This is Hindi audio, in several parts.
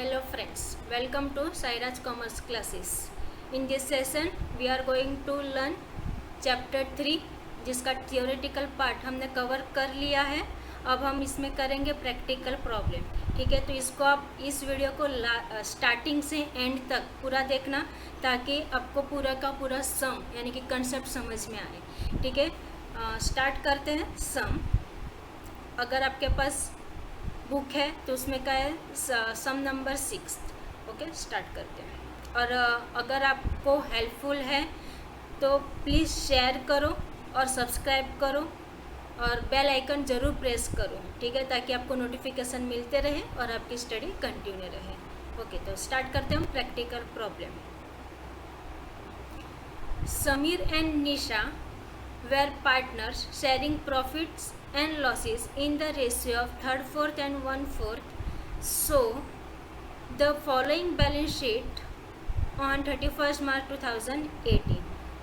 Hello friends, welcome to Sairaj Commerce Classes. In this session, we are going to learn Chapter 3 जिसका थियोरेटिकल पार्ट हमने कवर कर लिया है. अब हम इसमें करेंगे प्रैक्टिकल प्रॉब्लम. ठीक है, तो इसको आप इस वीडियो को स्टार्टिंग से एंड तक पूरा देखना ताकि आपको पूरा का पूरा सम यानी कि कंसेप्ट समझ में आए. ठीक है, स्टार्ट करते हैं. सम, अगर आपके पास बुक है तो उसमें क्या है, सम नंबर 6. ओके, स्टार्ट करते हैं. और अगर आपको हेल्पफुल है तो प्लीज़ शेयर करो और सब्सक्राइब करो और बेल आइकन ज़रूर प्रेस करो. ठीक है, ताकि आपको नोटिफिकेशन मिलते रहे और आपकी स्टडी कंटिन्यू रहे. ओके, तो स्टार्ट करते हैं हम practical problem. Sameer and Nisha were partners sharing profits and losses in the ratio of 3/4 and 1/4. So the following balance sheet on 31st March 2018.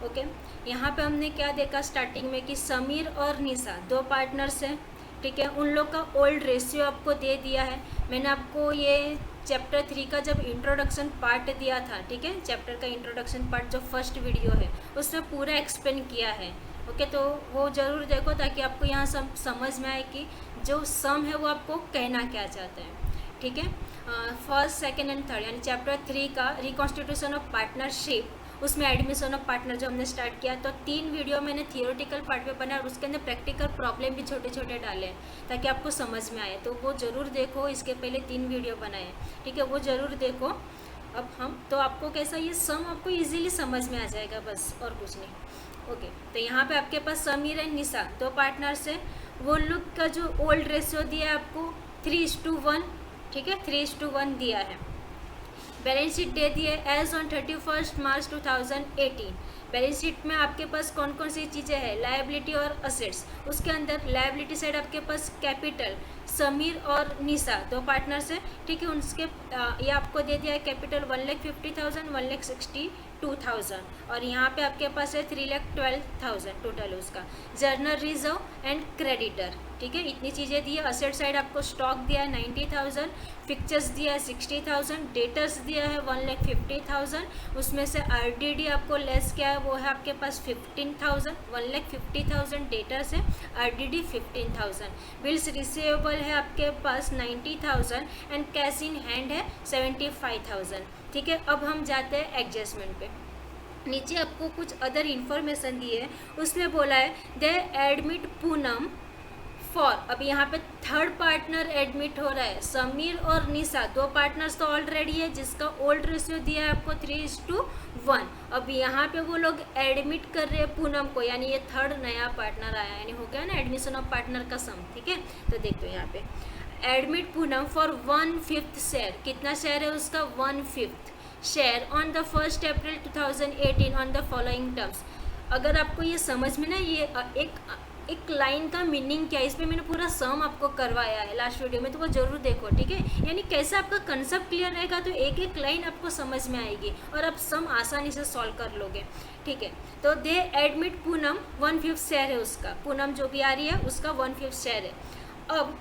Okay, यहाँ पे हमने क्या देखा स्टार्टिंग में कि समीर और निशा दो पार्टनर्स हैं. ठीक है, उन लोग का ओल्ड रेशियो आपको दे दिया है. मैंने आपको ये चैप्टर 3 का जब इंट्रोडक्शन पार्ट दिया था, ठीक है, चैप्टर का इंट्रोडक्शन पार्ट जो फर्स्ट वीडियो है उसमें पूरा एक्सप्लेन किया है. ओके, तो वो ज़रूर देखो ताकि आपको यहाँ सब समझ में आए कि जो सम है वो आपको कहना क्या चाहते हैं. ठीक है, फर्स्ट सेकेंड एंड थर्ड यानी चैप्टर 3 का रिकॉन्स्टिट्यूशन ऑफ पार्टनरशिप, उसमें एडमिशन ऑफ पार्टनर जो हमने स्टार्ट किया, तो 3 वीडियो मैंने थियोरेटिकल पार्ट पे बनाया और उसके अंदर प्रैक्टिकल प्रॉब्लम भी छोटे छोटे डाले हैं ताकि आपको समझ में आए. तो वो ज़रूर देखो, इसके पहले 3 वीडियो बनाए. ठीक है, वो ज़रूर देखो. अब हम तो आपको कैसा ये सम आपको इजीली समझ में आ जाएगा, बस और कुछ नहीं. ओके, तो यहाँ पे आपके पास समीर एंड निशा दो पार्टनर्स है. वो लोग का जो ओल्ड रेशियो दिया है आपको 3:1. ठीक है, 3:1 दिया है. बैलेंस शीट दे दी है as on 31st March 2018. Balance sheet में आपके पास कौन कौन सी चीज़ें हैं, लायबिलिटी और असेट्स. उसके अंदर लायबिलिटी साइड आपके पास कैपिटल, समीर और निशा दो पार्टनर्स हैं. ठीक है, उसके ये आपको दे दिया है कैपिटल 1,50,000, 1,62,000 और यहाँ पे आपके पास है 3,12,000 टोटल उसका. Journal reserve and creditor. ठीक है, इतनी चीज़ें दी है. असेट साइड आपको स्टॉक दिया है 90,000, फिक्चर्स दिया है 60,000, डेटर्स दिया है 1,50,000. उसमें से RDD आपको लेस क्या है वो है आपके पास 15,000. 1,50,000 डेटर्स है, RDD 15,000. बिल्स रिसीवेबल है आपके पास 90,000 एंड कैश इन हैंड है 75,000. ठीक है, अब हम जाते हैं एडजस्टमेंट पे. नीचे आपको कुछ अदर इन्फॉर्मेशन दी है. उसमें बोला है दे एडमिट पूनम फॉर. अब यहाँ पे थर्ड पार्टनर एडमिट हो रहा है. समीर और निशा दो पार्टनर्स तो ऑलरेडी है जिसका ओल्ड रेशियो दिया है आपको 3:1. अब यहाँ पे वो लोग एडमिट कर रहे हैं पूनम को, यानी ये थर्ड नया पार्टनर आया, यानी हो गया ना एडमिशन ऑफ पार्टनर का सम. ठीक है, तो देखो यहाँ पे एडमिट पूनम फॉर 1/5 शेयर. कितना शेयर है उसका, 1/5 share on the 1st April 2018 on the following terms. अगर आपको ये समझ में ना ये एक लाइन का मीनिंग क्या है, इसमें मैंने पूरा सम आपको करवाया है लास्ट वीडियो में, तो वो जरूर देखो. ठीक है, यानी कैसे आपका कंसेप्ट क्लियर रहेगा तो एक एक लाइन आपको समझ में आएगी और आप सम आसानी से सॉल्व कर लोगे. ठीक है, तो दे एडमिट पूनम 1/5 शेयर है उसका. पूनम जो भी आ रही है उसका 1/5 शेयर है. अब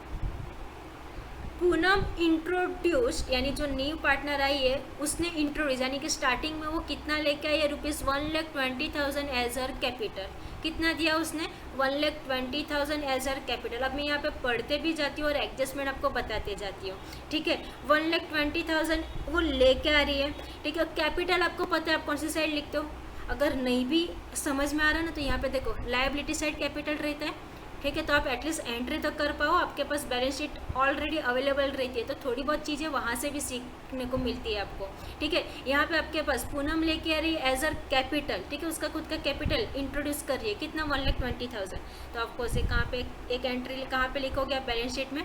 पूनम इंट्रोड्यूस्ड यानी जो न्यू पार्टनर आई है उसने इंट्रोड्यूस यानी कि स्टार्टिंग में वो कितना लेके आई है, ₹1,20,000 एज हर कैपिटल. कितना दिया उसने, 1,20,000 एज हर कैपिटल. अब मैं यहाँ पे पढ़ते भी जाती हूँ और एडजस्टमेंट आपको बताते जाती हूँ. ठीक है, 1,20,000 वो लेके आ रही है. ठीक है, कैपिटल आपको पता है आप कौन सी साइड लिखते हो. अगर नहीं भी समझ में आ रहा ना तो यहाँ पे देखो लायबिलिटी साइड कैपिटल रहता है. ठीक है, तो आप एटलीस्ट एंट्री तो कर पाओ. आपके पास बैलेंस शीट ऑलरेडी अवेलेबल रहती है तो थोड़ी बहुत चीज़ें वहाँ से भी सीखने को मिलती है आपको. ठीक है, यहाँ पे आपके पास पूनम लेके आ रही है एज अ कैपिटल. ठीक है, उसका खुद का कैपिटल इंट्रोड्यूस कर रही है कितना, 1,20,000. तो आपको उसे कहाँ पे एक एंट्री कहाँ पे लिखोगे आप बैलेंस शीट में,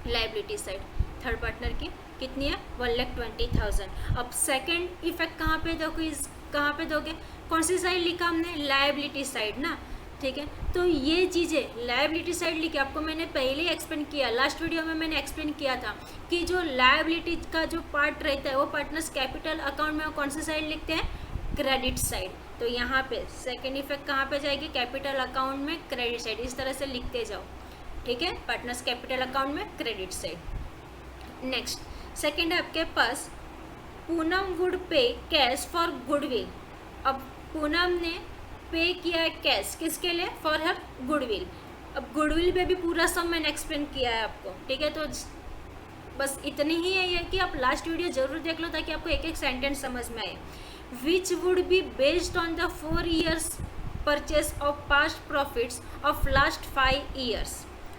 लायबिलिटी साइड थर्ड पार्टनर की कितनी है, 1,20,000. अब सेकेंड इफेक्ट कहाँ पे दोगे, कहाँ पे दोगे, कौन सी साइड लिखा हमने, लायबिलिटी साइड ना. ठीक है, तो ये चीज़ें लायबिलिटी साइड लिखी आपको मैंने पहले ही एक्सप्लेन किया. लास्ट वीडियो में मैंने एक्सप्लेन किया था कि जो लायबिलिटी का जो पार्ट रहता है वो पार्टनर्स कैपिटल अकाउंट में कौन सी साइड लिखते हैं, क्रेडिट साइड. तो यहाँ पे सेकेंड इफेक्ट कहाँ पे जाएगी, कैपिटल अकाउंट में क्रेडिट साइड. इस तरह से लिखते जाओ. ठीक है, पार्टनर्स कैपिटल अकाउंट में क्रेडिट साइड. नेक्स्ट सेकेंड है आपके पास पूनम वुड पे कैश फॉर गुडविल। अब पूनम ने पे किया है कैश किसके लिए, फॉर हर गुडविल। अब गुडविल पे भी पूरा सम मैंने एक्सप्लेन किया है आपको, ठीक है। तो बस इतनी ही है ये कि आप लास्ट वीडियो जरूर देख लो ताकि आपको एक एक सेंटेंस समझ में आए। Which would be based on the 4 years purchase of past profits of last 5 years।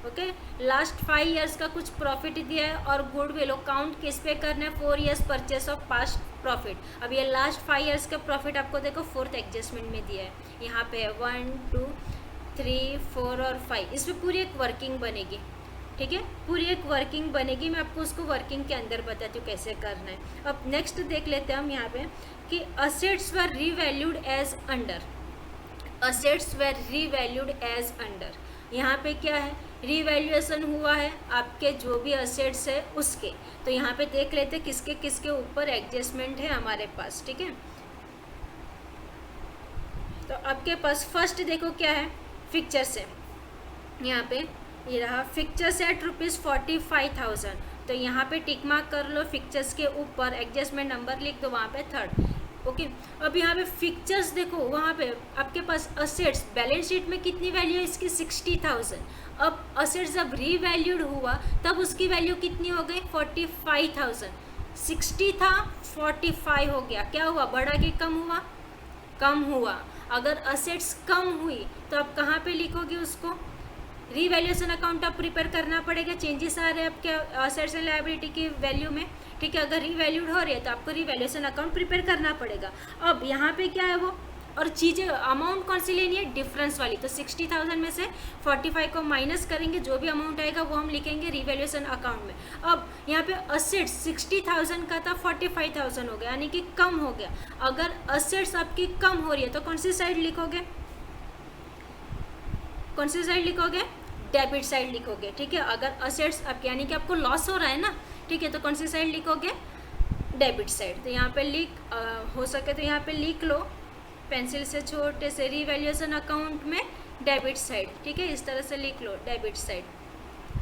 Okay, last 5 years का कुछ प्रॉफिट दिया है और गुडविल काउंट किस पे करना है, 4 years purchase of past profit. अब ये लास्ट 5 years का प्रॉफिट आपको देखो 4th एडजस्टमेंट में दिया है, यहाँ पे है 1 2 3 4 और 5। इसमें पूरी एक वर्किंग बनेगी, ठीक है, पूरी एक वर्किंग बनेगी। मैं आपको उसको वर्किंग के अंदर बताती हूँ कैसे करना है। अब नेक्स्ट देख लेते हैं हम यहाँ पे कि असेट्स वर रीवैल्यूड एज अंडर। असेट्स वर रीवैल्यूड एज अंडर, यहाँ पे क्या है, रीवैल्यूएशन हुआ है आपके जो भी असेट्स है उसके। तो यहाँ पे देख लेते हैं किसके किसके ऊपर एडजस्टमेंट है हमारे पास, ठीक है। तो आपके पास फर्स्ट देखो क्या है, फिक्चर्स है। यहाँ पे ये रहा फिक्चर्स एट ₹45,000। तो यहाँ पे टिक मार्क कर लो, फिक्चर्स के ऊपर एडजस्टमेंट नंबर लिख दो, वहाँ पे 3rd। ओके, अब यहाँ पे फिक्चर्स देखो, वहाँ पे आपके पास असेट्स बैलेंस शीट में कितनी वैल्यू है इसकी 60,000। अब असेट्स जब रीवैल्यूड हुआ तब उसकी वैल्यू कितनी हो गई 45,000। 60 था 45 हो गया, क्या हुआ, बढ़ा कि कम हुआ, कम हुआ। अगर असेट्स कम हुई तो आप कहाँ पे लिखोगे उसको, रीवैल्यूएशन अकाउंट आप प्रिपेयर करना पड़ेगा। चेंजेस आ रहे हैं आपके असेट्स एंड लायबिलिटी की वैल्यू में, ठीक है। अगर रीवैल्यूड हो रही है तो आपको रीवैल्यूएशन अकाउंट प्रिपेयर करना पड़ेगा। अब यहाँ पे क्या है वो, और चीज़ें अमाउंट कौन सी लेनी है, डिफरेंस वाली। तो 60,000 में से 45 को माइनस करेंगे, जो भी अमाउंट आएगा वो हम लिखेंगे रीवैल्यूएशन अकाउंट में। अब यहाँ पे असेट्स 60,000 का था 45,000 हो गया, यानी कि कम हो गया। अगर असेट्स आपकी कम हो रही है तो कौन सी साइड लिखोगे, कौन सी साइड लिखोगे, डेबिट साइड लिखोगे, ठीक है। अगर असेट्स आपके यानी कि आपको लॉस हो रहा है ना, ठीक है, तो कौन सी साइड लिखोगे, डेबिट साइड। तो यहाँ पे हो सके तो यहाँ पे लिख लो पेंसिल से छोटे से, रीवैल्यूएशन अकाउंट में डेबिट साइड, ठीक है, इस तरह से लिख लो डेबिट साइड।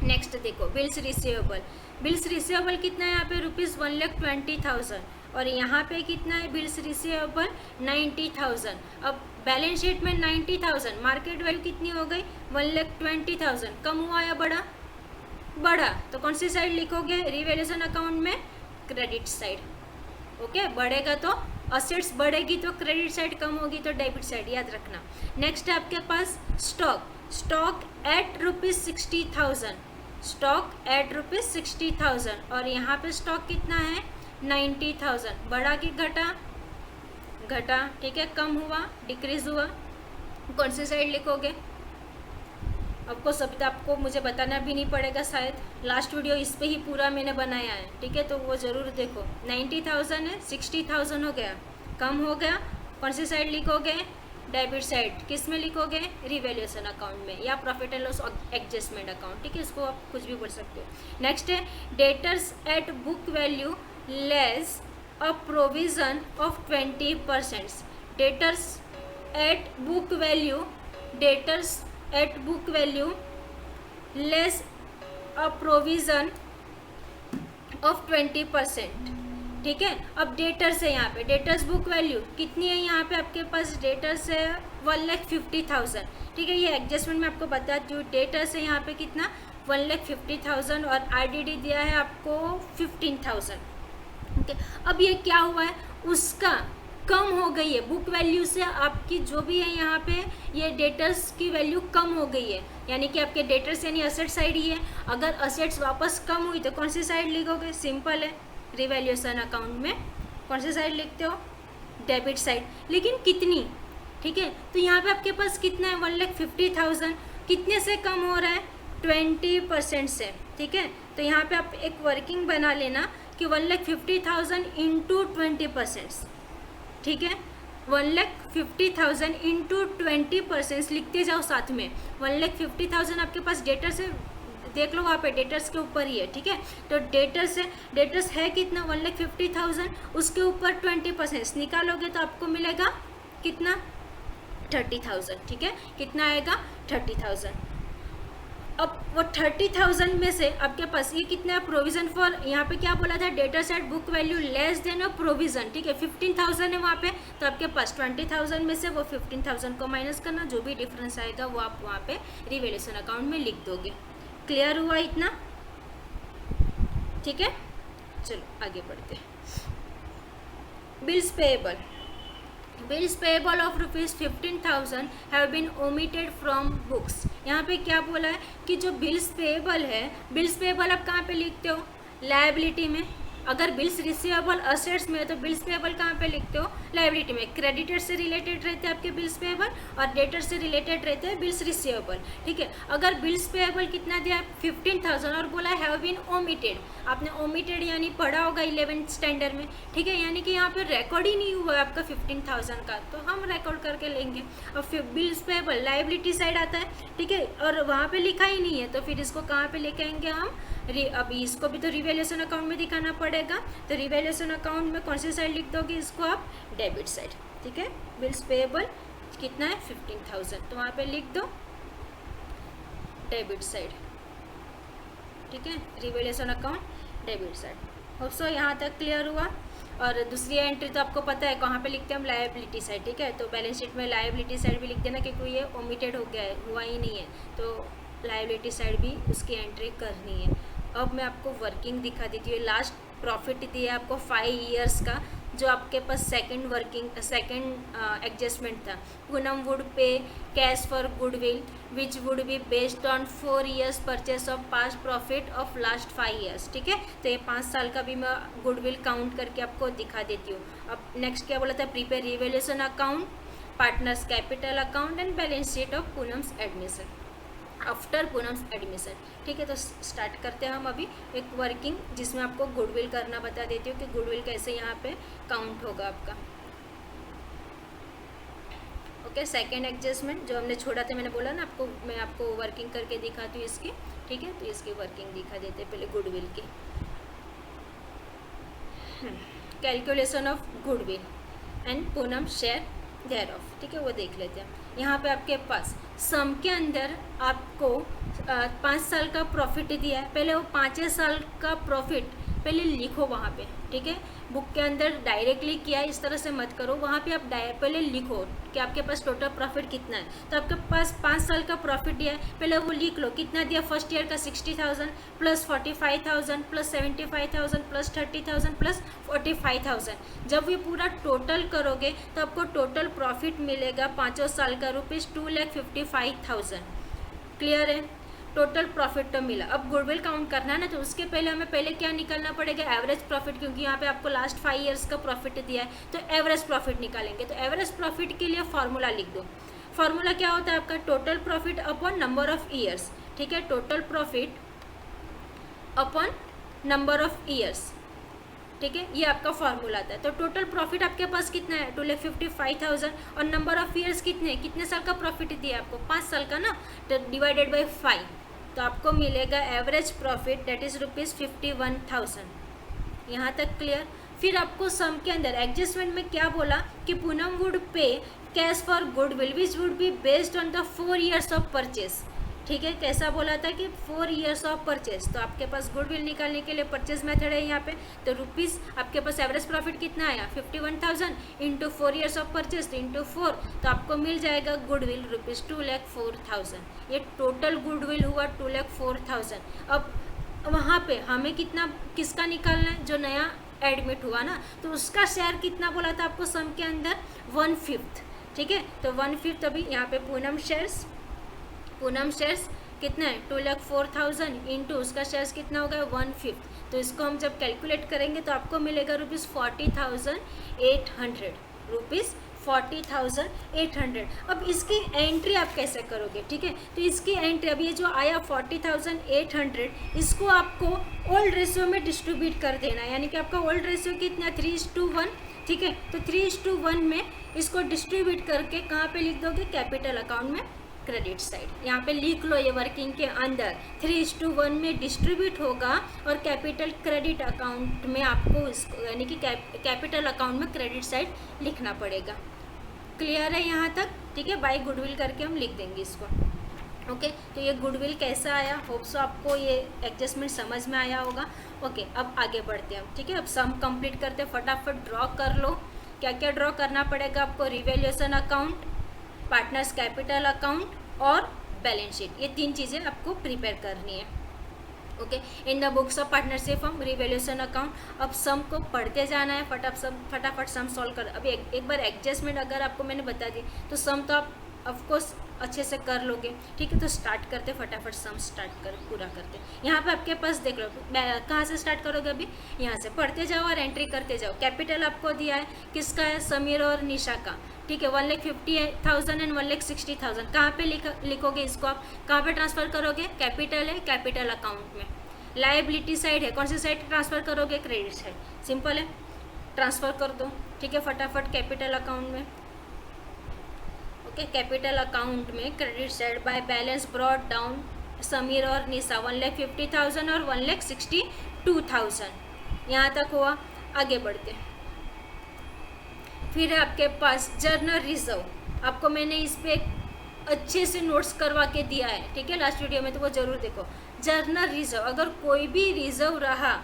नेक्स्ट देखो बिल्स रिसीवेबल। बिल्स रिसीवेबल कितना है यहाँ पे ₹1,20,000 और यहाँ पे कितना है बिल्स रिसीवेबल 90,000। अब बैलेंस शीट में 90,000, मार्केट वैल्यू कितनी हो गई 1,20,000। कम हुआ या बढ़ा, बढ़ा। तो कौन सी साइड लिखोगे, रीवैल्यूएशन अकाउंट में क्रेडिट साइड। ओके, बढ़ेगा तो असेट्स बढ़ेगी तो क्रेडिट साइड, कम होगी तो डेबिट साइड, याद रखना। नेक्स्ट है आपके पास stock. Stock at ₹60,000, stock at ₹60,000 और यहाँ पे स्टॉक कितना है 90,000। बढ़ा कि घटा, घटा, ठीक है, कम हुआ, डिक्रीज हुआ। कौन सी साइड लिखोगे, आपको सब आपको मुझे बताना भी नहीं पड़ेगा शायद, लास्ट वीडियो इस पे ही पूरा मैंने बनाया है, ठीक है, तो वो ज़रूर देखो। 90,000 है, 60,000 हो गया, कम हो गया। कौन सी साइड लिखोगे, डेबिट साइड। किस में लिखोगे, रीवैल्यूएशन अकाउंट में या profit and loss adjustment account, ठीक है, इसको आप कुछ भी बोल सकते हो। नेक्स्ट है debtors at book value less a provision of 20%। Debtors at book value, debtors at book value less a provision of 20%, ठीक है। अब डेटर्स है, यहाँ पे डेटर्स बुक वैल्यू कितनी है, यहाँ पे आपके पास डेटर्स है 1,50,000, ठीक है। ये एडजस्टमेंट मैं आपको बताती हूँ। डेटर्स है यहाँ पे कितना 1,50,000 और आईडीडी दिया है आपको 15,000, ठीक है। अब ये क्या हुआ है, उसका कम हो गई है बुक वैल्यू से, आपकी जो भी है यहाँ पे ये डेटर्स की वैल्यू कम हो गई है, यानी कि आपके डेटर्स यानी असेट साइड ही है। अगर असेट्स वापस कम हुई तो कौन सी साइड लिखोगे, सिंपल है, रिवैल्यूएशन अकाउंट में कौन सी साइड लिखते हो, डेबिट साइड। लेकिन कितनी, ठीक है, तो यहाँ पे आपके पास कितना है 1,50,000, कितने से कम हो रहा है 20% से, ठीक है। तो यहाँ पे आप एक वर्किंग बना लेना कि 1,50,000 इंटू 20%, ठीक है, 1,50,000 इंटू 20% लिखते जाओ साथ में। 1,50,000 आपके पास डेटर्स है, देख लो वहाँ पे डेटर्स के ऊपर ही है, ठीक है। तो डेटर्स है कितना 1,50,000, उसके ऊपर 20% निकालोगे तो आपको मिलेगा कितना 30,000, ठीक है, कितना आएगा 30,000। अब वो 30,000 में से आपके पास ये कितना है प्रोविज़न फॉर, यहाँ पे क्या बोला था, debtor set book value less than अ प्रोविज़न, ठीक है 15,000 है वहाँ पे, तो आपके पास 20,000 में से वो 15,000 को माइनस करना, जो भी डिफरेंस आएगा वो आप वहाँ पे रिवैल्यूएशन अकाउंट में लिख दोगे। क्लियर हुआ इतना? ठीक है, चलो आगे बढ़ते हैं। Bills payable, bills payable of ₹15,000 have been omitted from books. यहाँ पे क्या बोला है कि जो बिल्स पेएबल है, बिल्स पेएबल आप कहाँ पे लिखते हो, लायबिलिटी में। अगर बिल्स रिसीवेबल असेट्स में है तो बिल्स पेएबल कहाँ पे लिखते हो, लायबिलिटी में। क्रेडिटर से रिलेटेड रहते हैं आपके बिल्स पेएबल और डेटर से रिलेटेड रहते हैं बिल्स रिसीवेबल, ठीक है। अगर बिल्स पेएबल कितना दिया है 15,000 और बोला हैव बीन ओमिटेड, आपने ओमिटेड यानी पढ़ा होगा 11th स्टैंडर्ड में, ठीक है, यानी कि यहाँ पे रिकॉर्ड ही नहीं हुआ है आपका 15,000 का, तो हम रिकॉर्ड करके लेंगे। और फिर बिल्स पेएबल लायबिलिटी साइड आता है, ठीक है, और वहाँ पे लिखा ही नहीं है, तो फिर इसको कहाँ पे लेके आएंगे हम, अभी इसको भी तो रिवैल्यूएशन अकाउंट में दिखाना पड़ेगा, तो रिवैल्यूएशन अकाउंट में कौन सी साइड लिख दोगे इसको आप, डेबिट साइड, ठीक है। बिल्स पेएबल कितना है 15,000, तो वहाँ पे लिख दो डेबिट साइड, ठीक है, revaluation account debit side. Hope so यहाँ तक क्लियर हुआ। और दूसरी एंट्री तो आपको पता है कहाँ पे लिखते हैं हम, लायबिलिटी साइड, ठीक है, तो बैलेंस शीट में लायबिलिटी साइड भी लिख देना, क्योंकि ये ओमिटेड हो गया है, हुआ ही नहीं है, तो लायबिलिटी साइड भी उसकी एंट्री करनी है। अब मैं आपको वर्किंग दिखा देती हूँ। लास्ट प्रॉफिट दिया है आपको 5 ईयर्स का, जो आपके पास सेकंड एडजस्टमेंट था। पूनम वुड पे cash for goodwill which would be based on 4 years purchase of past profit of last 5 years, ठीक है। तो ये 5 साल का भी मैं गुडविल काउंट करके आपको दिखा देती हूँ। अब नेक्स्ट क्या बोला था, prepare revaluation account, partners capital account and balance sheet of Poonam's admission after Poonam's admission, ठीक है। तो स्टार्ट करते हैं हम अभी एक वर्किंग, जिसमें आपको गुडविल करना बता देती हूँ कि गुडविल कैसे यहाँ पे काउंट होगा आपका। ओके, सेकेंड एडजस्टमेंट जो हमने छोड़ा था, मैंने बोला ना आपको, मैं आपको वर्किंग करके दिखाती हूँ इसकी, ठीक है। तो इसकी वर्किंग दिखा देते हैं पहले गुडविल की। Calculation of goodwill and Poonam share their of, ठीक है, वो देख लेते हैं। यहाँ पे आपके पास सम के अंदर आपको 5 साल का प्रॉफिट दिया है, पहले वो 5 साल का प्रॉफिट पहले लिखो वहाँ पे, ठीक है। बुक के अंदर डायरेक्टली किया इस तरह से मत करो, वहाँ पे आप पहले लिखो कि आपके पास टोटल प्रॉफिट कितना है। तो आपके पास 5 साल का प्रॉफिट दिया है, पहले वो लिख लो कितना दिया। फर्स्ट ईयर का 60,000 प्लस 45,000 प्लस 75,000 प्लस 30,000 प्लस 45,000। जब ये पूरा टोटल करोगे तो आपको टोटल प्रॉफिट मिलेगा 5 साल का ₹2,55,000। क्लियर है, टोटल प्रॉफिट तो मिला। अब गुडविल काउंट करना है ना, तो उसके पहले हमें पहले क्या निकालना पड़ेगा, एवरेज प्रॉफिट, क्योंकि यहाँ पे आपको लास्ट 5 ईयर्स का प्रॉफिट दिया है, तो एवरेज प्रॉफिट निकालेंगे। तो एवरेज प्रॉफिट के लिए फॉर्मूला लिख दो। फॉर्मूला क्या होता है आपका, total profit upon number of years, ठीक है, total profit upon number of years, ठीक है, ये आपका फॉर्मूला आता है। तो टोटल प्रॉफिट आपके पास कितना है, 2,55,000, और नंबर ऑफ ईयर्स कितने साल का प्रॉफिट दिया है आपको, 5 साल का ना, तो डिवाइडेड बाई 5, तो आपको मिलेगा एवरेज प्रॉफिट दैट इज ₹51,000। यहाँ तक क्लियर। फिर आपको सम के अंदर एडजस्टमेंट में क्या बोला कि पूनम वुड पे cash for goodwill which would be based on the 4 years of purchase, ठीक है। कैसा बोला था कि 4 ईयर्स ऑफ परचेस, तो आपके पास गुडविल निकालने के लिए परचेज मेथड है यहाँ पे। तो रुपीज़ आपके पास एवरेज प्रॉफिट कितना आया 51,000 into 4 years of purchase into 4, तो आपको मिल जाएगा गुडविल ₹2,04,000। ये टोटल गुडविल हुआ 2,04,000। अब वहाँ पे हमें किसका निकालना है, जो नया एडमिट हुआ ना, तो उसका शेयर कितना बोला था आपको सम के अंदर, 1/5, ठीक है। तो 1/5 अभी यहाँ पे पूनम शेयर्स कितना है 2,04,000 इंटू उसका शेयर्स कितना होगा 1/5। तो इसको हम जब कैलकुलेट करेंगे तो आपको मिलेगा ₹40,800, ₹40,800। अब इसकी एंट्री आप कैसे करोगे, ठीक है। तो इसकी एंट्री, अब ये जो आया 40,800, इसको आपको ओल्ड रेशियो में डिस्ट्रीब्यूट कर देना है, यानी कि आपका ओल्ड रेशियो कितना 3:1, ठीक है। तो 3:1 में इसको डिस्ट्रीब्यूट करके कहाँ पे लिख दोगे, कैपिटल अकाउंट में क्रेडिट साइड। यहाँ पे लिख लो, ये वर्किंग के अंदर 3:1 में डिस्ट्रीब्यूट होगा और कैपिटल क्रेडिट अकाउंट में आपको इसको, यानी कि कैपिटल अकाउंट में क्रेडिट साइड लिखना पड़ेगा। क्लियर है यहाँ तक, ठीक है। बाय गुडविल करके हम लिख देंगे इसको। ओके तो ये गुडविल कैसा आया, होप सो आपको ये एडजस्टमेंट समझ में आया होगा। ओके अब आगे बढ़ते हैं हम, ठीक है। अब सम कंप्लीट करते हैं, फटाफट ड्रॉ कर लो। क्या क्या ड्रॉ करना पड़ेगा आपको, revaluation account, partners capital account और बैलेंस शीट, ये 3 चीज़ें आपको प्रिपेयर करनी है। Okay in the books of partnership form, revaluation account. अब सम को पढ़ते जाना है, फटाफट सम सॉल्व कर। अभी एक बार एडजस्टमेंट अगर आपको मैंने बता दी तो सम तो आप ऑफकोर्स अच्छे से कर लोगे, ठीक है। तो स्टार्ट करते फटाफट सम स्टार्ट कर पूरा करते। यहाँ पे आपके पास देख लो, कहाँ से स्टार्ट करोगे, अभी यहाँ से पढ़ते जाओ और एंट्री करते जाओ। कैपिटल आपको दिया है, किसका है, समीर और निशा का, ठीक है। 1,50,000 एंड 1,60,000 कहाँ पे लिखोगे इसको, आप कहाँ पे ट्रांसफर करोगे, कैपिटल है कैपिटल अकाउंट में। लाइबिलिटी साइड है, कौन सी साइड ट्रांसफर करोगे, क्रेडिट साइड, सिंपल है, ट्रांसफर कर दो, ठीक है। फटाफट कैपिटल अकाउंट में, ओके कैपिटल अकाउंट में credit side by balance brought down Sameer और निशा 1,50,000 और 1,62,000, यहाँ तक हुआ। आगे बढ़ते, फिर आपके पास जर्नल रिजर्व, आपको मैंने इस पे अच्छे से नोट्स करवा के दिया है, ठीक है, लास्ट वीडियो में, तो वो जरूर देखो। जर्नल रिजर्व, अगर कोई भी रिजर्व रहा,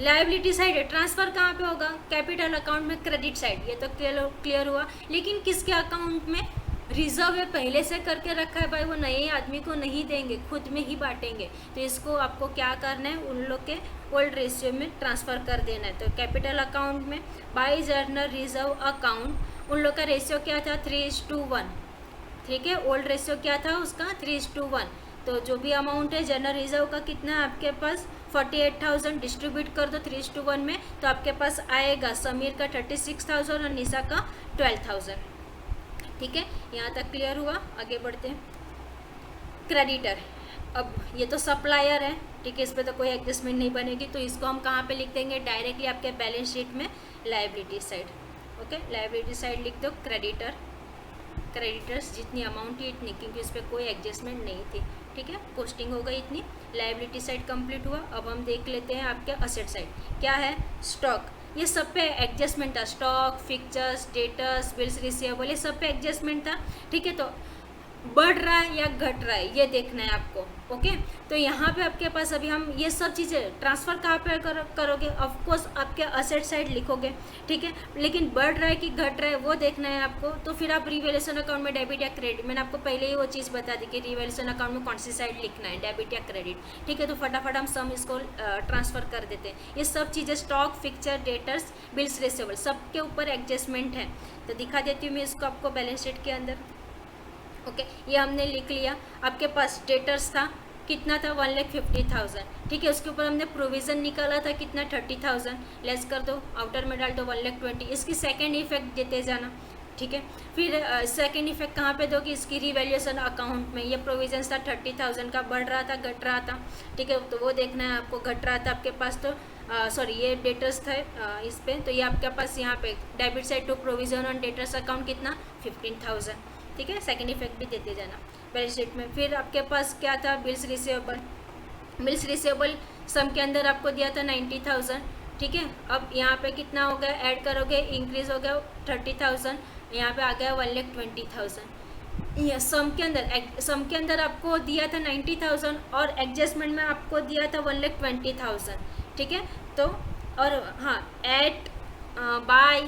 लाइबिलिटी साइड है, ट्रांसफर कहाँ पे होगा, कैपिटल अकाउंट में, क्रेडिट साइड, ये तो क्लियर हुआ। लेकिन किसके अकाउंट में, रिजर्व है पहले से करके रखा है भाई, वो नए आदमी को नहीं देंगे, खुद में ही बांटेंगे। तो इसको आपको क्या करना है, उन लोग के ओल्ड रेशियो में ट्रांसफ़र कर देना है। तो कैपिटल अकाउंट में बाय जर्नल रिजर्व अकाउंट, उन लोग का रेशियो क्या था, 3:1, ठीक है। ओल्ड रेशियो क्या था उसका, 3:1। तो जो भी अमाउंट है जर्नल रिजर्व का कितना है आपके पास, 48,000, डिस्ट्रीब्यूट कर दो 3:1 में, तो आपके पास आएगा समीर का 36,000 और निशा का 12,000, ठीक है। यहाँ तक क्लियर हुआ। आगे बढ़ते हैं, क्रेडिटर, अब ये तो सप्लायर है, ठीक है, इस पर तो कोई एडजस्टमेंट नहीं बनेगी, तो इसको हम कहाँ पे लिख देंगे, डायरेक्टली आपके बैलेंस शीट में, liability side, okay liability side लिख दो क्रेडिटर, क्रेडिटर्स जितनी अमाउंट थी इतनी, क्योंकि इस पर कोई एडजस्टमेंट नहीं थी, ठीक है, पोस्टिंग हो गई इतनी। लाइबिलिटी साइड कंप्लीट हुआ। अब हम देख लेते हैं आपके असेट साइड, क्या है, स्टॉक, ये सब पे एडजस्टमेंट था, stock, fixtures, debtors, bills receivable, ये सब पे एडजस्टमेंट था, ठीक है। तो बढ़ रहा है या घट रहा है ये देखना है आपको, ओके। तो यहाँ पे आपके पास अभी हम ये सब चीज़ें ट्रांसफ़र कहाँ पे करोगे, ऑफकोर्स आपके असेट साइड लिखोगे, ठीक है। लेकिन बढ़ रहा है कि घट रहा है वो देखना है आपको, तो फिर आप रिवैल्यूएशन अकाउंट में डेबिट या क्रेडिट, मैंने आपको पहले ही वो चीज़ बता दी कि रिवैल्यूएशन अकाउंट में कौन सी साइड लिखना है, डेबिट या क्रेडिट, ठीक है। तो फटाफट हम सम इसको ट्रांसफ़र कर देते हैं। ये सब चीज़ें stock, fixture, debtors, bills receivable, सब के ऊपर एडजस्टमेंट है। तो दिखा देती हूँ मैं इसको आपको बैलेंस शीट के अंदर, ओके ये हमने लिख लिया। आपके पास डेटर्स था कितना था, 1,50,000, ठीक है। उसके ऊपर हमने प्रोविज़न निकाला था कितना, 30,000, लेस कर दो, आउटर में डाल दो 1,20,000, इसकी सेकेंड इफेक्ट देते जाना, ठीक है। फिर सेकेंड इफेक्ट कहाँ पे दोगे, इसकी रिवैल्यूएशन अकाउंट में। ये प्रोविजन था 30,000 का, बढ़ रहा था घट रहा था, ठीक है, तो वो देखना है आपको, घट रहा था आपके पास, तो सॉरी ये डेटर्स था इस पे, तो ये आपके पास यहाँ पे debit side to provision on debtors account कितना, 15,000, ठीक है। सेकेंड इफेक्ट भी देते जाना बैलेंस शीट में। फिर आपके पास क्या था, बिल्स रिसीवेबल, बिल्स रिसीवेबल सम के अंदर आपको दिया था 90,000, ठीक है। अब यहाँ पे कितना हो गया, ऐड करोगे, इंक्रीज हो गया 30,000, यहाँ पे आ गया 1,20,000। ये सम के अंदर आपको दिया था 90,000 और एडजस्टमेंट में आपको दिया था 1,20,000, ठीक है। तो और हाँ, एट, बाय,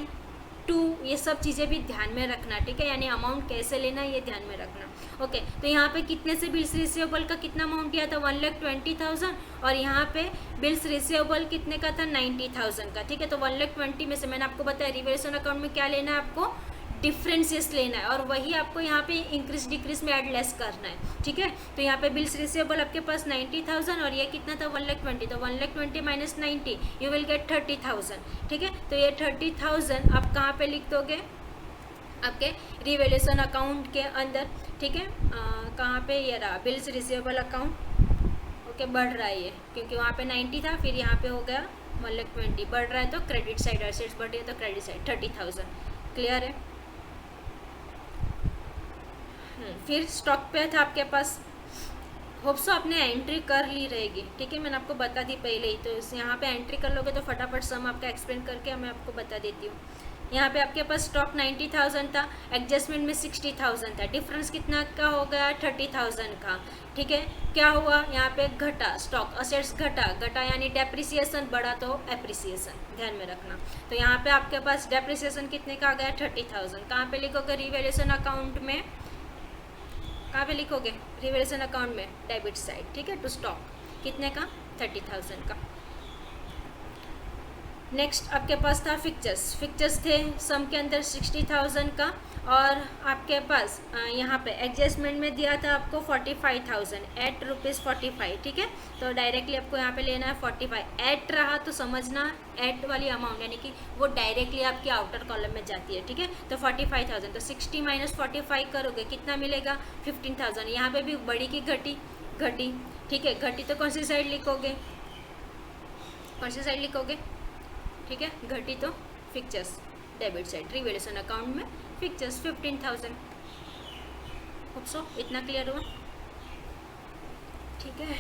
टू, ये सब चीज़ें भी ध्यान में रखना, ठीक है, यानी अमाउंट कैसे लेना ये ध्यान में रखना, ओके। तो यहाँ पे कितने से बिल्स रिसीवेबल का कितना अमाउंट दिया था, 1,20,000, और यहाँ पे बिल्स रिसीवेबल कितने का था, 90,000 का, ठीक है। तो 1,20,000 में से मैंने आपको बताया रिवैल्यूएशन अकाउंट में क्या लेना है आपको, डिफरेंसेस लेना है, और वही आपको यहाँ पे इंक्रीज डिक्रीज में ऐड लेस करना है, ठीक है। तो यहाँ पे बिल्स रिसीवेबल आपके पास 90,000 और ये कितना था, 1,20,000, तो 1,20,000 माइनस 90 यू विल गेट 30,000, ठीक है। तो ये 30,000 आप कहाँ पे लिख दोगे, आपके रिवैल्यूएशन अकाउंट के अंदर, ठीक है। कहाँ पे, ये रहा बिल्स रिसीवेबल अकाउंट, ओके। बढ़ रहा है ये, क्योंकि वहाँ पे 90 था, फिर यहाँ पे हो गया 1,20,000, बढ़ रहा है तो क्रेडिट साइड, एसेट्स बढ़ रही है तो क्रेडिट साइड 30,000, क्लियर है। फिर स्टॉक पे था आपके पास, होप्स आपने एंट्री कर ली रहेगी, ठीक है, मैंने आपको बता दी पहले ही, तो यहाँ पे एंट्री कर लोगे तो फटाफट सम आपका एक्सप्लेन करके मैं आपको बता देती हूँ, यहाँ पे आपके पास स्टॉक 90,000 था, एडजस्टमेंट में 60,000 था, डिफरेंस कितना का हो गया 30,000 का। ठीक है, क्या हुआ यहाँ पे घटा, स्टॉक असेट्स घटा यानी डेप्रिसिएशन, बढ़ा तो एप्रिसिएशन, ध्यान में रखना। तो यहाँ पे आपके पास डेप्रिसिएशन कितने का आ गया 30,000। कहाँ पे लिखोगे रिवैल्यूएशन अकाउंट में, कहाँ पे लिखोगे रिवैल्यूएशन अकाउंट में डेबिट साइड। ठीक है, टू स्टॉक कितने का 30,000 का। नेक्स्ट आपके पास था फिक्चर्स थे सम के अंदर 60,000 का, और आपके पास यहाँ पे एडजस्टमेंट में दिया था आपको 45,000 एट ₹45। ठीक है, तो डायरेक्टली आपको यहाँ पे लेना है 45। एट रहा तो समझना एट वाली अमाउंट यानी कि वो डायरेक्टली आपकी आउटर कॉलम में जाती है। ठीक है, तो 45,000, तो 60 - 45 करोगे कितना मिलेगा 15,000। यहाँ पे भी बड़ी की घटी। ठीक है, घटी तो कौन सी साइड लिखोगे, ठीक है, घटी तो fixtures debit side, revaluation account में फिक्चर्स 15,000। होप सो इतना क्लियर हुआ। ठीक है,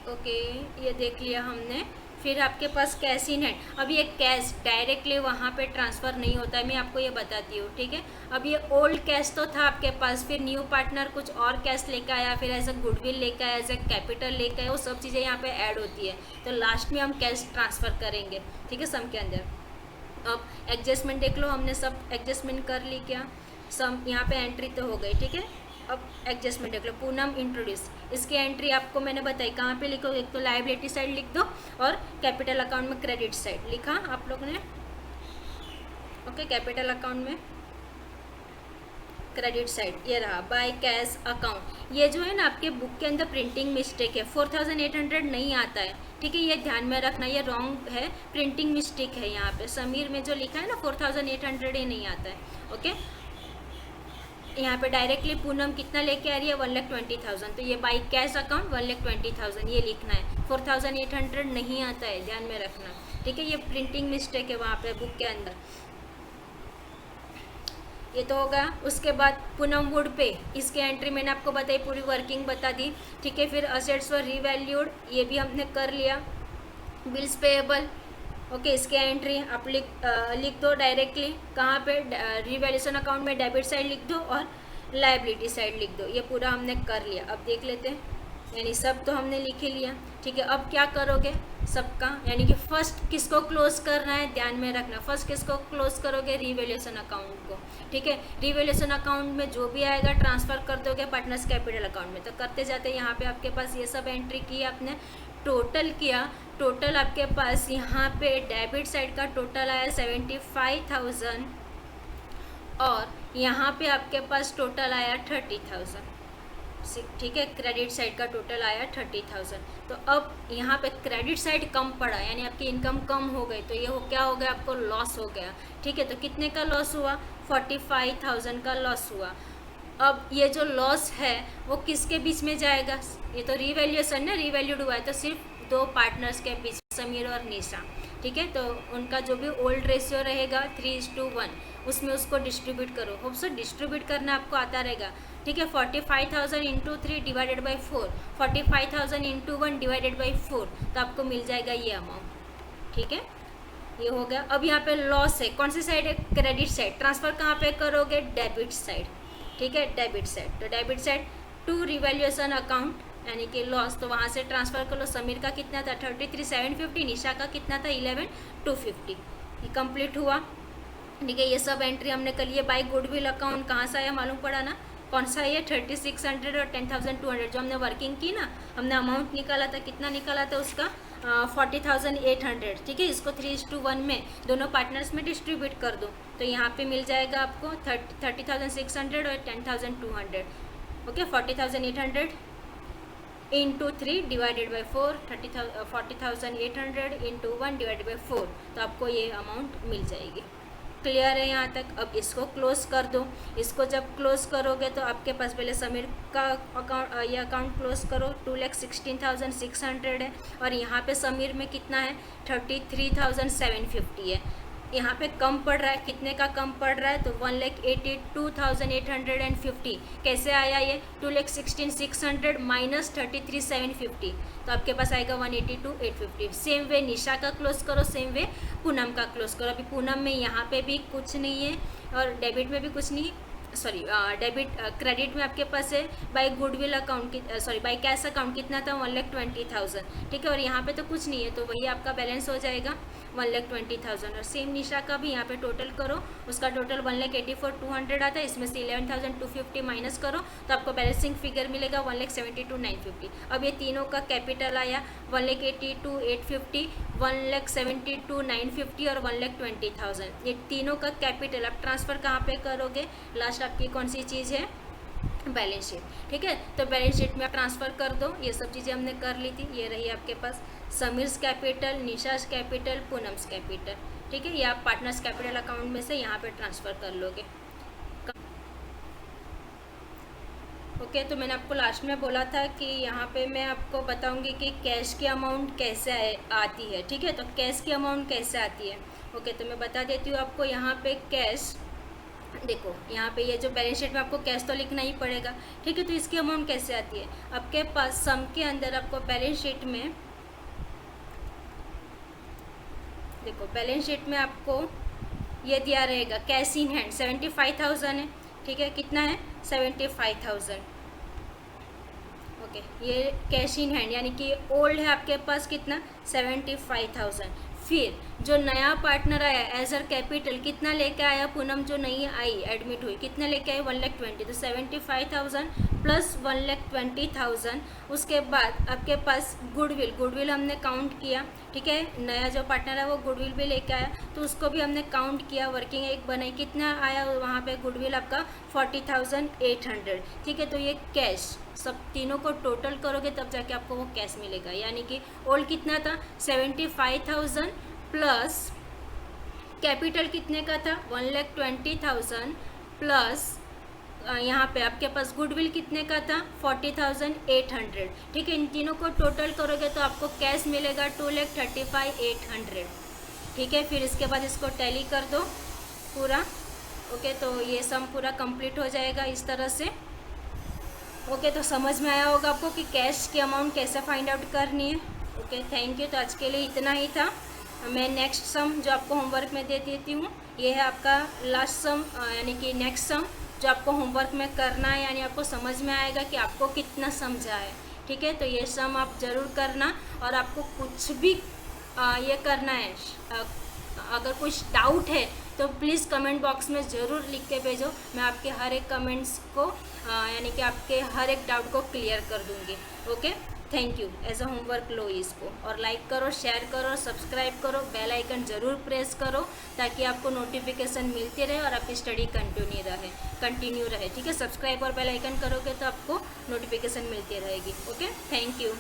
ओके, ये देख लिया हमने। फिर आपके पास कैश इन हैंड। अब ये कैश डायरेक्टली वहाँ पे ट्रांसफ़र नहीं होता है, मैं आपको ये बताती हूँ। ठीक है, अब ये ओल्ड कैश तो था आपके पास, फिर न्यू पार्टनर कुछ और कैश लेकर आया, फिर एज अ गुडविल लेकर आया, एज अ कैपिटल लेकर आया, वो सब चीज़ें यहाँ पे ऐड होती है। तो लास्ट में हम कैश ट्रांसफ़र करेंगे। ठीक है, सम के अंदर। अब एडजस्टमेंट देख लो, हमने सब एडजस्टमेंट कर ली क्या, सम यहाँ पे एंट्री तो हो गई। ठीक है, अब एडजस्टमेंट देख लो, पूनम इंट्रोड्यूस, इसकी एंट्री आपको मैंने बताई कहाँ पे लिखो, एक तो लायबिलिटी साइड लिख दो और कैपिटल अकाउंट में क्रेडिट साइड लिखा आप लोगों ने। ओके, कैपिटल अकाउंट में क्रेडिट साइड ये रहा, बाय कैश अकाउंट। ये जो है ना आपके बुक के अंदर प्रिंटिंग मिस्टेक है, 4,800 नहीं आता है। ठीक है, ये ध्यान में रखना, ये रॉन्ग है, प्रिंटिंग मिस्टेक है। यहाँ पे समीर में जो लिखा है ना 4,800 ये नहीं आता है। ओके, यहाँ पे डायरेक्टली पूनम कितना लेके आ रही है 1,20,000, तो ये बाई कैश अकाउंट 1,20,000 ये लिखना है, 4,800 नहीं आता है, ध्यान में रखना। ठीक है, ये प्रिंटिंग मिस्टेक है वहाँ पे बुक के अंदर। ये तो होगा। उसके बाद पूनम वुड पे, इसके एंट्री मैंने आपको बताई, पूरी वर्किंग बता दी। ठीक है, फिर असेट्स वर रीवैल्यूड, ये भी हमने कर लिया। बिल्स पेएबल, ओके, इसके एंट्री आप लिख दो डायरेक्टली कहाँ पे, रिवैल्यूएशन अकाउंट में डेबिट साइड लिख दो और लायबिलिटी साइड लिख दो। ये पूरा हमने कर लिया। अब देख लेते हैं, यानी सब तो हमने लिख ही लिया। ठीक है, अब क्या करोगे सबका, यानी कि फर्स्ट किसको क्लोज करना है, ध्यान में रखना, फर्स्ट किसको क्लोज करोगे रिवैल्यूएशन अकाउंट को। ठीक है, रिवैल्यूएशन अकाउंट में जो भी आएगा ट्रांसफ़र कर दोगे पार्टनर्स कैपिटल अकाउंट में। तो करते जाते यहाँ पे आपके पास ये सब एंट्री की आपने, टोटल किया। टोटल आपके पास यहाँ पे डेबिट साइड का टोटल आया 75,000 और यहाँ पे आपके पास टोटल आया 30,000। ठीक है, क्रेडिट साइड का टोटल आया 30,000। तो अब यहाँ पे क्रेडिट साइड कम पड़ा, यानी आपकी इनकम कम हो गई, तो ये क्या हो गया, आपको लॉस हो गया। ठीक है, तो कितने का लॉस हुआ 45,000 का लॉस हुआ। अब ये जो लॉस है वो किसके बीच में जाएगा, ये तो रिवैल्यूएशन ना, रिवैल्यूड हुआ है, तो सिर्फ दो पार्टनर्स के बीच, समीर और निशा। ठीक है, तो उनका जो भी ओल्ड रेशियो रहेगा 3:1, उसमें उसको डिस्ट्रीब्यूट करो। होप सो डिस्ट्रीब्यूट करना आपको आता रहेगा। ठीक है, 45,000 × 3 डिवाइडेड बाई 4, 45,000 × 1 डिवाइडेड बाई 4, तो आपको मिल जाएगा ये अमाउंट। ठीक है, ये हो गया। अब यहाँ पे लॉस है, कौन सी साइड है, क्रेडिट साइड। ट्रांसफ़र कहाँ पे करोगे, डेबिट साइड। ठीक है, डेबिट साइड, तो debit side to revaluation account यानी कि लॉस, तो वहाँ से ट्रांसफ़र कर लो। समीर का कितना था 33,750, निशा का कितना था 11,250। ये कंप्लीट हुआ। ठीक है, ये सब एंट्री हमने कर लिए। बाई गुडविल अकाउंट कहाँ से आया मालूम पड़ा ना, कौन सा है, 3,600 और 10,200 जो हमने वर्किंग की ना, हमने अमाउंट निकाला था, कितना निकाला था उसका 40,800। ठीक है, इसको 3:1 में दोनों पार्टनर्स में डिस्ट्रीब्यूट कर दो, तो यहाँ पे मिल जाएगा आपको 30,600 और 10,200। Okay, 40,800 × 3 divided by 4, 40,800 × 1 divided by 4, तो आपको ये अमाउंट मिल जाएगी। क्लियर है यहाँ तक। अब इसको क्लोज कर दो। इसको जब क्लोज करोगे तो आपके पास पहले समीर का अकाउंट, ये अकाउंट क्लोज करो, 2,16,600 है, और यहाँ पे समीर में कितना है 33,750 है। यहाँ पे कम पड़ रहा है, कितने का कम पड़ रहा है, तो 1,82,850 कैसे आया ये, 2,16,600 माइनस 33,750, तो आपके पास आएगा 182,850। सेम वे निशा का क्लोज करो, सेम वे पूनम का क्लोज करो। अभी पूनम में यहाँ पे भी कुछ नहीं है और डेबिट में भी कुछ नहीं, सॉरी डेबिट क्रेडिट में आपके पास है बाय गुडविल अकाउंट की, सॉरी बाय कैश अकाउंट कितना था, 1,20,000, ठीक है, और यहाँ पे तो कुछ नहीं है, तो वही आपका बैलेंस हो जाएगा 1,20,000। और सेम निशा का भी यहाँ पे टोटल करो, उसका टोटल 1,84,200 आता है, इसमें से 11,250 माइनस करो तो आपको बैलेंसिंग फिगर मिलेगा 1,72,950। अब ये तीनों का कैपिटल आया 1,82,850, 1,72,950 और 1,20,000। ये तीनों का कैपिटल आप ट्रांसफ़र कहाँ पे करोगे, लास्ट आपकी कौन सी चीज़ है, बैलेंस शीट, ठीक है। तो बैलेंस शीट में आप ट्रांसफ़र कर दो, ये सब चीज़ें हमने कर ली थी, ये रही आपके पास Sameers capital, निशास capital, Poonam's capital, ठीक है। ये आप पार्टनर्स कैपिटल अकाउंट में से यहाँ पे ट्रांसफ़र कर लोगे। ओके, तो मैंने आपको लास्ट में बोला था कि यहाँ पे मैं आपको बताऊंगी कि कैश की अमाउंट कैसे आती है, ठीक है। तो कैश की अमाउंट कैसे आती है, ओके, तो मैं बता देती हूँ आपको। यहाँ पे कैश, देखो यहाँ पे ये जो बैलेंस शीट में आपको कैश तो लिखना ही पड़ेगा, ठीक है। तो इसकी अमाउंट कैसे आती है, आपके पास सम के अंदर आपको बैलेंस शीट में, देखो बैलेंस शीट में आपको ये दिया रहेगा कैश इन हैंड 75,000 है, ठीक है, कितना है 75,000, ओके। ये कैश इन हैंड यानी कि ओल्ड है आपके पास कितना 75,000। फिर जो नया पार्टनर आया एज अ कैपिटल कितना लेके आया, पूनम जो नहीं आई एडमिट हुई कितना लेके आई 1,20,000, तो 75,000 प्लस 1,20,000। उसके बाद आपके पास गुडविल हमने काउंट किया, ठीक है, नया जो पार्टनर है वो गुडविल भी लेके आया तो उसको भी हमने काउंट किया, वर्किंग एक बनाई, कितना आया वहाँ पे गुडविल आपका 40,800, ठीक है। तो ये कैश सब तीनों को टोटल करोगे तब जाके आपको वो कैश मिलेगा, यानी कि ओल्ड कितना था 75,000 प्लस कैपिटल कितने का था 1,20,000 प्लस यहाँ पे आपके पास गुडविल कितने का था 40,800, ठीक है। इन तीनों को टोटल करोगे तो आपको कैश मिलेगा 2,35,800, ठीक है। फिर इसके बाद इसको टैली कर दो पूरा, ओके, तो ये सम पूरा कंप्लीट हो जाएगा इस तरह से, ओके। तो समझ में आया होगा आपको कि कैश की अमाउंट कैसे फाइंड आउट करनी है, ओके। Thank you. तो आज के लिए इतना ही था। मैं नेक्स्ट सम जो आपको होमवर्क में दे देती हूँ, ये है आपका लास्ट सम, यानी कि नेक्स्ट सम जो आपको होमवर्क में करना है, यानी आपको समझ में आएगा कि आपको कितना समझा है, ठीक है। तो ये सम आप ज़रूर करना, और आपको कुछ भी ये करना है, अगर कुछ डाउट है तो प्लीज़ कमेंट बॉक्स में ज़रूर लिख के भेजो, मैं आपके हर एक कमेंट्स को यानी कि आपके हर एक डाउट को क्लियर कर दूँगी, okay. Thank you. As a homework लो इसको, और लाइक करो, शेयर करो, सब्सक्राइब करो, बेल आइकन ज़रूर प्रेस करो ताकि आपको नोटिफिकेशन मिलती रहे और आपकी स्टडी कंटिन्यू रहे, ठीक है। सब्सक्राइब और बेल आइकन करोगे तो आपको नोटिफिकेशन मिलती रहेगी, ओके। Thank you.